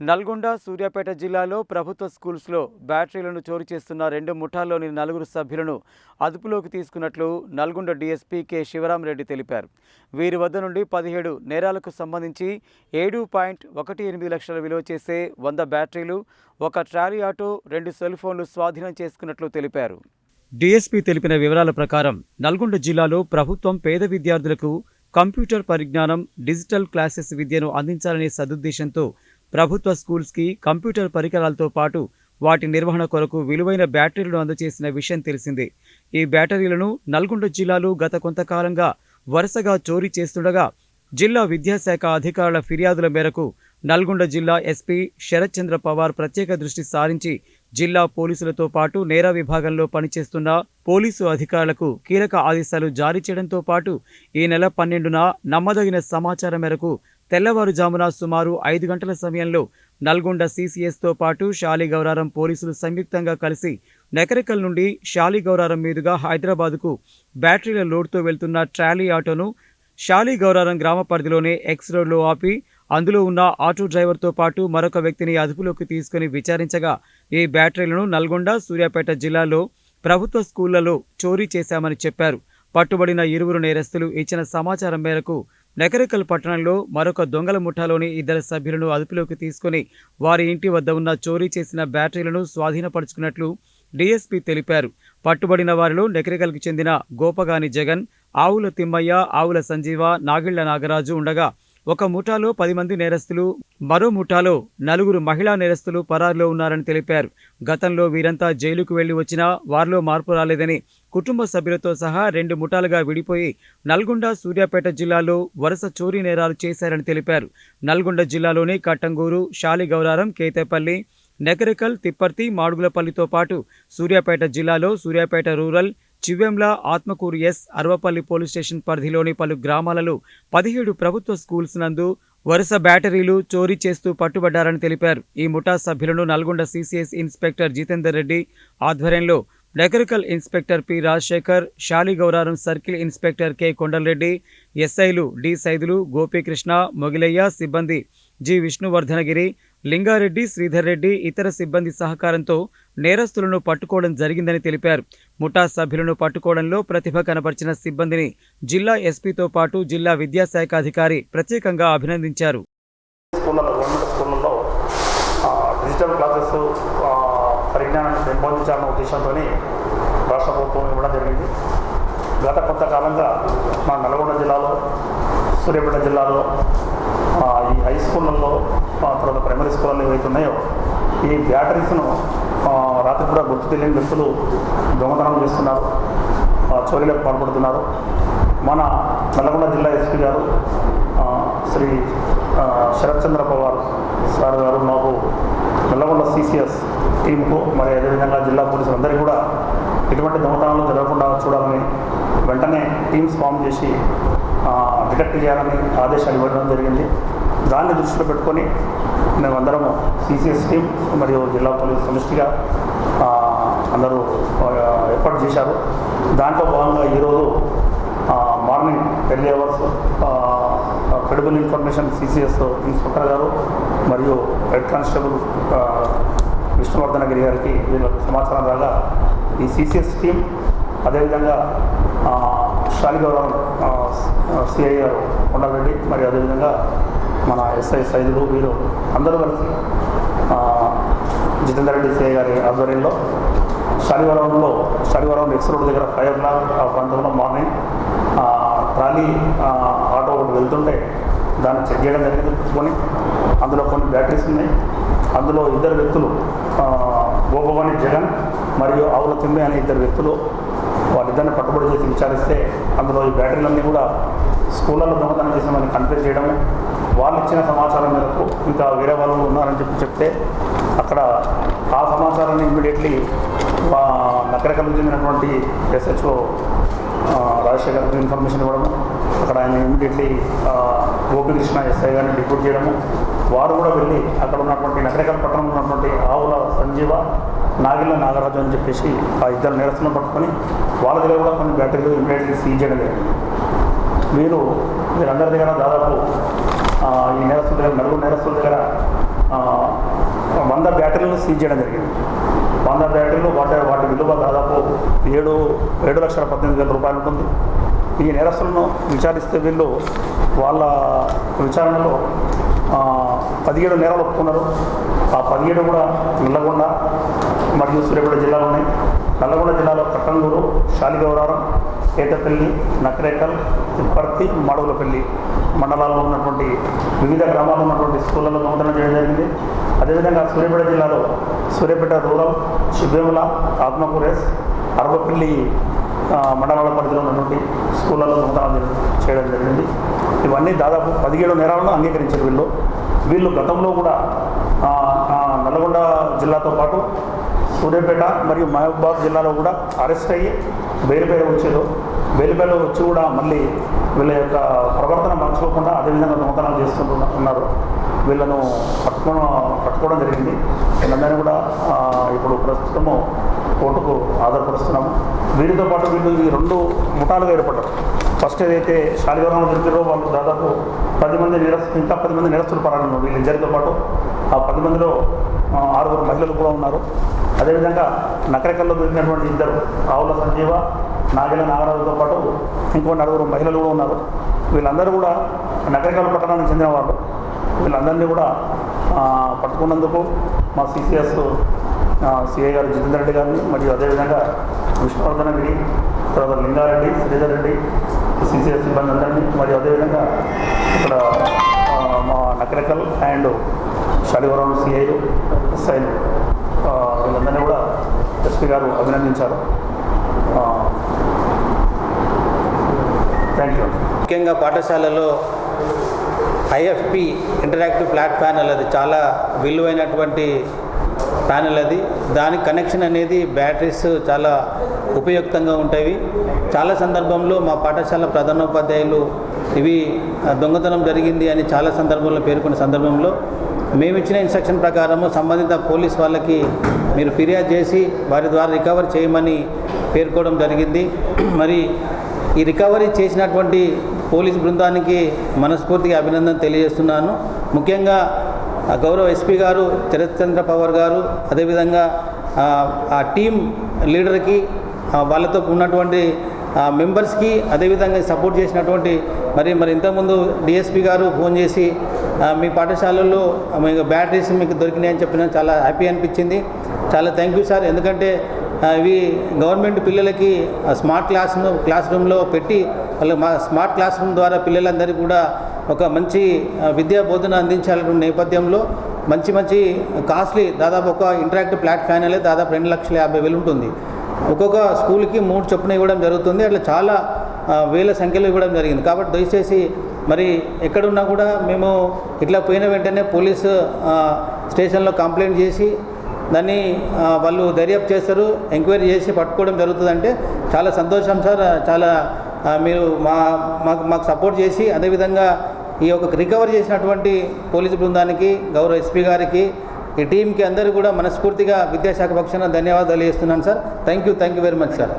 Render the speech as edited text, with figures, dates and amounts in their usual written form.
నల్గొండ, సూర్యాపేట జిల్లాలో ప్రభుత్వ స్కూల్స్లో బ్యాటరీలను చోరీ చేస్తున్న 2 ముఠాల్లోని 4 సభ్యులను అదుపులోకి తీసుకున్నట్లు నల్గొండ డీఎస్పీ కె. శివరామరెడ్డి తెలిపారు. వీరి వద్ద నుండి 17 నేరాలకు సంబంధించి 7.18 లక్షల విలువ చేసే 100 బ్యాటరీలు, ఒక ట్రాలీ ఆటో, 2 సెల్ ఫోన్లు స్వాధీనం చేసుకున్నట్లు తెలిపారు. డీఎస్పీ తెలిపిన వివరాల ప్రకారం నల్గొండ జిల్లాలో ప్రభుత్వం పేద విద్యార్థులకు కంప్యూటర్ పరిజ్ఞానం, డిజిటల్ క్లాసెస్ విద్యను అందించాలనే సదుద్దేశంతో ప్రభుత్వ స్కూల్స్కి కంప్యూటర్ పరికరాలతో పాటు వాటి నిర్వహణ కొరకు విలువైన బ్యాటరీలను అందజేసిన విషయం తెలిసిందే. ఈ బ్యాటరీలను నల్గొండ జిల్లాలో గత కొంతకాలంగా వరుసగా చోరీ చేస్తుండగా జిల్లా విద్యాశాఖ అధికారుల ఫిర్యాదుల మేరకు నల్గొండ జిల్లా ఎస్పీ శరత్ చంద్ర పవార్ ప్రత్యేక దృష్టి సారించి జిల్లా పోలీసులతో పాటు నేర విభాగంలో పనిచేస్తున్న పోలీసు అధికారులకు కీలక ఆదేశాలు జారీ చేయడంతో పాటు ఈ నెల 12న నమ్మదగిన సమాచారం మేరకు తెల్లవారుజామున సుమారు 5 గంటల సమయంలో నల్గొండ సీసీఎస్తో పాటు శాలిగౌరారం పోలీసులు సంయుక్తంగా కలిసి నెకరికల్ నుండి శాలిగౌరారం మీదుగా హైదరాబాద్కు బ్యాటరీల లోడ్తో వెళ్తున్న ట్రాలీ ఆటోను శాలిగౌరారం గ్రామ పరిధిలోనే ఎక్స్ రోడ్లో ఆపి అందులో ఉన్న ఆటో డ్రైవర్తో పాటు మరొక వ్యక్తిని అదుపులోకి తీసుకుని విచారించగా ఈ బ్యాటరీలను నల్గొండ, సూర్యాపేట జిల్లాలో ప్రభుత్వ స్కూళ్లలో చోరీ చేశామని చెప్పారు. పట్టుబడిన 2 నేరస్తులు ఇచ్చిన సమాచారం మేరకు నెకరికల్ పట్టణంలో మరొక దొంగల ముఠాలోని 2 సభ్యులను అదుపులోకి తీసుకుని వారి ఇంటి వద్ద ఉన్న చోరీ చేసిన బ్యాటరీలను స్వాధీనపరుచుకున్నట్లు డీఎస్పీ తెలిపారు. పట్టుబడిన వారిలో నెకరికల్కి చెందిన గోపగాని జగన్, ఆవుల తిమ్మయ్య, ఆవుల సంజీవ, నాగిళ్ల నాగరాజు ఉండగా ఒక ముఠాలో 10 మంది నేరస్తులు, మరో ముఠాలో 4 మహిళా నేరస్తులు పరారులో ఉన్నారని తెలిపారు. గతంలో వీరంతా జైలుకు వెళ్లి వచ్చినా వారిలో మార్పు రాలేదని, కుటుంబ సభ్యులతో సహా 2 ముఠాలుగా విడిపోయి నల్గొండ, సూర్యాపేట జిల్లాలో వరుస చోరీ నేరాలు చేశారని తెలిపారు. నల్గొండ జిల్లాలోని కట్టంగూరు, శాలిగౌరారం, కేతేపల్లి, నెకరికల్, తిప్పర్తి, మాడుగులపల్లితో పాటు సూర్యాపేట జిల్లాలో Suryapet rural, Chivvemla, Atmakur S, Aravapalli police station పరిధిలోని పలు గ్రామాలలో 17 ప్రభుత్వ స్కూల్స్ నందు వరుస బ్యాటరీలు చోరీ చేస్తూ పట్టుబడ్డారని తెలిపారు. ఈ ముఠా సభ్యులను నల్గొండ సీసీఎస్ ఇన్స్పెక్టర్ జితేందర్ రెడ్డి ఆధ్వర్యంలో Nakrekal inspector P. Rajasekhar, Shaligouraram circle inspector K. Kondala Reddy, ఎస్ఐలు డి. సైదులు, గోపీకృష్ణ, మొగిలయ్య, సిబ్బంది జి. విష్ణువర్ధనగిరి, లింగారెడ్డి, శ్రీధర్ రెడ్డి, ఇతర సిబ్బంది సహకారంతో నేరస్తులను పట్టుకోవడం జరిగిందని తెలిపారు. ముఠా సభ్యులను పట్టుకోవడంలో ప్రతిభ కనబర్చిన సిబ్బందిని జిల్లా ఎస్పీతో పాటు జిల్లా విద్యాశాఖ అధికారి ప్రత్యేకంగా అభినందించారు. డిజిటల్ క్లాసెస్ పరిజ్ఞానాన్ని పెంపొందించాలన్న ఉద్దేశంతో రాష్ట్ర ప్రభుత్వం ఇవ్వడం జరిగింది. గత కొంతకాలంగా మా నల్గొండ జిల్లాలో, సూర్యాపేట జిల్లాలో ఈ హై స్కూళ్ళల్లో, తర్వాత ప్రైమరీ స్కూళ్ళలో ఏవైతే ఉన్నాయో ఈ బ్యాటరీస్ను రాత్రి కూడా గుర్తు తెలియని వ్యక్తులు దొంగతనం చేస్తున్నారు, చోరీలకు పాల్పడుతున్నారు. మన నల్గొండ జిల్లా ఎస్పీ గారు శ్రీ శరత్ చంద్ర పవార్ సార్ గారు మాకు నల్లగొండ సీసీఎస్ టీంకు, మరి అదేవిధంగా జిల్లా పోలీసులందరికీ కూడా ఎటువంటి దొంగతనాలు జరగకుండా చూడాలని వెంటనే టీమ్స్ ఫామ్ చేసి డిటెక్ట్ చేయాలని ఆదేశాలు ఇవ్వడం జరిగింది. దాన్ని దృష్టిలో పెట్టుకొని మేమందరము సీసీఎస్ టీం మరియు జిల్లా పోలీసు సమిష్టిగా అందరూ ఎఫర్ట్ చేశారు. దాంట్లో భాగంగా ఈరోజు morning early hours credible information CCS inspector గారు మరియు హెడ్ కానిస్టేబుల్ విష్ణువర్ధనగిరి గారికి వీళ్ళకి సమాచారం రాగా ఈ సీసీఎస్ టీం, అదేవిధంగా శాలిగౌరవం సిఐ గారు కొండరెడ్డి, మరియు అదేవిధంగా మన ఎస్ఐ సైదులు, వీరు అందరూ కలిసి జితేందర్ రెడ్డి సిఐ గారి ఆధ్వర్యంలో శాలిగౌరవం ఎక్స్ రోడ్ దగ్గర 5 o'clock ఆ ప్రాంతంలో మార్నింగ్ ట్రాలీ ఆటో ఒకటి వెళ్తుంటే దాన్ని చెక్ చేయడం జరిగింది. పుచ్చుకొని అందులో కొన్ని బ్యాటరీస్ ఉన్నాయి. అందులో 2 వ్యక్తులు, గోపవాణి జగన్ మరియు ఆవుల తిమ్మి అనే 2 వ్యక్తులు, వాళ్ళిద్దరిని పట్టుబడి చేసి విచారిస్తే అందులో ఈ బ్యాటరీలన్నీ కూడా స్కూళ్ళలో దొంగతనం చేసామని కన్ఫ్యూజ్ చేయడము, వాళ్ళు ఇచ్చిన సమాచారం మేరకు ఇంకా వేరే వాళ్ళు ఉన్నారని చెప్తే అక్కడ ఆ సమాచారాన్ని ఇమ్మీడియట్లీ నకరికల్కు చెందినటువంటి ఎస్హెచ్ఓ రాజశేఖర్కి ఇన్ఫర్మేషన్ ఇవ్వడము, అక్కడ ఆయన ఇమ్మీడియట్లీ గోపీకృష్ణ ఎస్ఐ గారిని డిప్యూట్ చేయడము, వారు కూడా వెళ్ళి అక్కడ ఉన్నటువంటి నకరికల్ పట్టణంలో ఉన్నటువంటి ఆవుల సంజీవ, నాగిళ్ల నాగరాజు అని చెప్పేసి ఆ 2 నేరస్తులను పట్టుకొని వాళ్ళ దగ్గర కూడా కొన్ని బ్యాటరీలు ఇమ్మీడియట్లీ సీజ్ చేయడం జరిగింది. వీరందరి దగ్గర దాదాపు ఈ నేరస్తుల దగ్గర 4 నేరస్తుల దగ్గర సీజ్ చేయడం జరిగింది. 100 బ్యాటరీలు వాటి విలువ దాదాపు 7,18,000 రూపాయలు ఉంటుంది. ఈ నేరస్తులను విచారిస్తే వీళ్ళు వాళ్ళ విచారణలో 17 నేరాలు ఒప్పుకున్నారు. ఆ 17 కూడా నల్లగొండ మరియు సూర్యాపేట జిల్లాలో ఉన్నాయి. నల్లగొండ జిల్లాలో కట్టంగూరు, శాలిగౌరారం, ఏటపల్లి, నకరేకల్, తిప్పర్తి, మాడుగులపల్లి మండలాల్లో ఉన్నటువంటి వివిధ గ్రామాల్లో ఉన్నటువంటి స్కూళ్ళలో దొంగతనం చేయడం జరిగింది. అదేవిధంగా సూర్యాపేట జిల్లాలో సూర్యాపేట రూరల్, శివేముల, ఆత్మకూరేస్, అరవపల్లి మండలాల పరిధిలో ఉన్నటువంటి స్కూళ్ళలో దొంగతనం చేయడం జరిగింది. ఇవన్నీ దాదాపు 17 నేరాలను అంగీకరించారు వీళ్ళు గతంలో కూడా నల్గొండ జిల్లాతో పాటు సూర్యాపేట మరియు మహబూబాద్ జిల్లాలో కూడా అరెస్ట్ అయ్యి బెయిల్పై వచ్చి కూడా మళ్ళీ వీళ్ళ యొక్క ప్రవర్తన మార్చుకోకుండా అదేవిధంగా దొంగతనాలు చేస్తున్నారు. వీళ్ళను పట్టుకోవడం జరిగింది. వీళ్ళందరినీ కూడా ఇప్పుడు ప్రస్తుతము కోర్టుకు ఆధారపరుస్తున్నాము. వీరితో పాటు వీళ్ళు ఈ 2 ముఠాలుగా ఏర్పడ్డారు. ఫస్ట్ ఏదైతే శాలిగౌరంలో దొరికారో వాళ్ళు దాదాపు 10 మంది ఇంకా 10 మంది నిరస్తులు పరాన్నారు. వీళ్ళిద్దరితో పాటు ఆ 10 మందిలో 6 మహిళలు కూడా ఉన్నారు. అదేవిధంగా నకరేకల్లో దొరికినటువంటి 2 ఆవుల సంజీవ, నాగెల నాగరాజుతో పాటు ఇంకో 4 మహిళలు కూడా ఉన్నారు. వీళ్ళందరూ కూడా నకరేకల్ పట్టణానికి చెందిన వాళ్ళు. వీళ్ళందరినీ కూడా పట్టుకున్నందుకు మా CCS సిఐ గారు జితేందర్ రెడ్డి గారిని మరియు అదేవిధంగా విష్ణువర్ధన గిరి, తర్వాత లింగారెడ్డి, శ్రీధర్ రెడ్డి, CCS సిబ్బంది అందరినీ మరియు అదేవిధంగా ఇక్కడ మా నకరేకల్ అండ్ శాలిగౌరం సిఐలు, SIలు వీళ్ళందరినీ కూడా SP గారు అభినందించారు. Thank you. ముఖ్యంగా పాఠశాలలో IFP ఇంటరాక్టివ్ ఫ్లాట్ ప్యానెల్ అది చాలా విలువైనటువంటి ప్యానెల్. దానికి కనెక్షన్ అనేది బ్యాటరీస్ చాలా ఉపయుక్తంగా ఉంటాయి. చాలా సందర్భంలో మా పాఠశాల ప్రధానోపాధ్యాయులు ఇవి దొంగతనం జరిగింది అని చాలా సందర్భంలో పేర్కొన్న సందర్భంలో మేము ఇచ్చిన ఇన్స్ట్రక్షన్ ప్రకారము సంబంధిత పోలీస్ వాళ్ళకి మీరు ఫిర్యాదు చేసి వారి ద్వారా రికవర్ చేయమని పేర్కోవడం జరిగింది. మరి ఈ రికవరీ చేసినటువంటి పోలీస్ బృందానికి మనస్ఫూర్తిగా అభినందన తెలియజేస్తున్నాను. ముఖ్యంగా గౌరవ SP గారు చరత్చంద్ర పవార్ గారు, అదేవిధంగా ఆ టీం లీడర్కి, వాళ్ళతో ఉన్నటువంటి మెంబర్స్కి, అదేవిధంగా సపోర్ట్ చేసినటువంటి మరి ఇంతకుముందు DSP గారు ఫోన్ చేసి మీ పాఠశాలల్లో మీకు బ్యాటరీస్ మీకు దొరికినాయని చెప్పిన చాలా హ్యాపీ అనిపించింది. చాలా థ్యాంక్ యూ సార్. ఎందుకంటే ఇవి గవర్నమెంట్ పిల్లలకి స్మార్ట్ క్లాస్ రూమ్లో పెట్టి వాళ్ళకి స్మార్ట్ క్లాస్ రూమ్ ద్వారా పిల్లలందరికీ కూడా ఒక మంచి విద్యా బోధన అందించాలనే నేపథ్యంలో మంచి కాస్ట్లీ దాదాపు ఒక ఇంటరాక్టివ్ ఫ్లాట్ ప్యానెలే దాదాపు 2,50,000 ఉంటుంది. ఒక్కొక్క స్కూల్కి 3 చొప్పున ఇవ్వడం జరుగుతుంది. అట్లా చాలా వేల సంఖ్యలో ఇవ్వడం జరిగింది. కాబట్టి దయచేసి మరి ఎక్కడున్నా కూడా మేము ఇట్లా పోయిన వెంటనే పోలీసు స్టేషన్లో కంప్లైంట్ చేసి దాన్ని వాళ్ళు దర్యాప్తు చేస్తారు, ఎంక్వైరీ చేసి పట్టుకోవడం జరుగుతుందంటే చాలా సంతోషం సార్. చాలా మీరు మాకు సపోర్ట్ చేసి అదేవిధంగా ఈ యొక్క రికవర్ చేసినటువంటి పోలీసు బృందానికి, గౌరవ SP గారికి, ఈ టీంకి అందరూ కూడా మనస్ఫూర్తిగా విద్యాశాఖ పక్షాన ధన్యవాదాలు తెలియజేస్తున్నాను sir. Thank you very much sir.